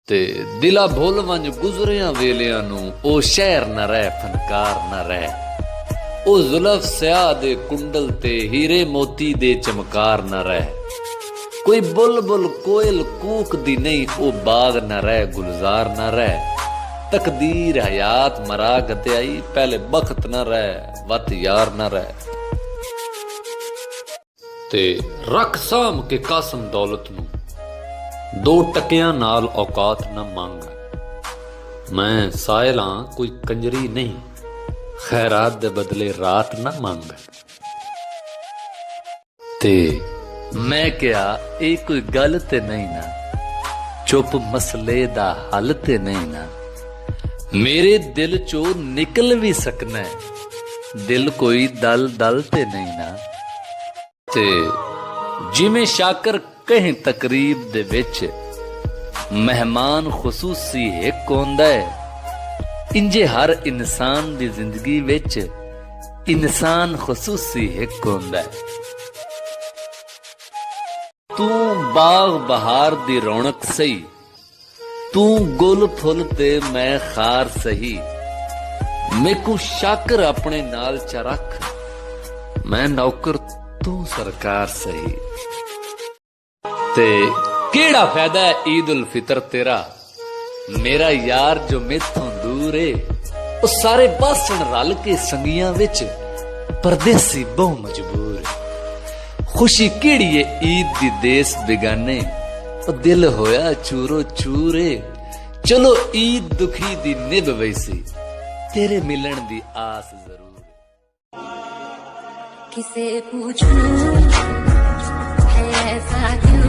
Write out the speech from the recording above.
ते दिला भुल वंज गुजरिया वेलियां नू ओ शहर न रह फनकार न रह। ओ जुल्फ स्याह दे कुंडल ते हीरे मोती दे चमकार न रह। कोई बुलबुल कोयल कूक दी नहीं ओ बाग न रह गुलजार न रह। तकदीर हयात मरा गत्याई पहले बख्त न रह वत यार न रह। ते रख साम के कासम दौलत नू दो टकियां नाल औकात न मंग। मैं साहिल हां कोई कंजरी नहीं खैरात दे बदले रात न मंग। ते मैं क्या ये कोई गल ते नहीं ना चुप मसले दा हल ते नहीं ना। मेरे दिल चो निकल भी सकना है दिल कोई दल दल ते नहीं ना। ते जिमें शाकर कहीं तकरीब दे विच मेहमान खुसूसी हिक होंदा है इंजे हर इंसान दी जिंदगी विच इंसान खुसूसी हिक होंदा है। तू बाग बहार दी रौनक सही तू गुल फुल ते मैं खार सही। मेकू शाकर अपने नाल च रख मैं नौकर तू सरकार सही। ते केड़ा फायदा है ईद उल फितर तेरा मेरा यार जो मेथों दूर है। ओ सारे बासण रल के संगियां विच परदेसी बहु मजबूर। खुशी केड़ी है ईद दी देस बेगाने ओ दिल होया चूरो चूरे। चलो ईद दुखी दी निभ वैसी तेरे मिलन दी आस जरूर। किसे पूछूं है ऐसा क्यों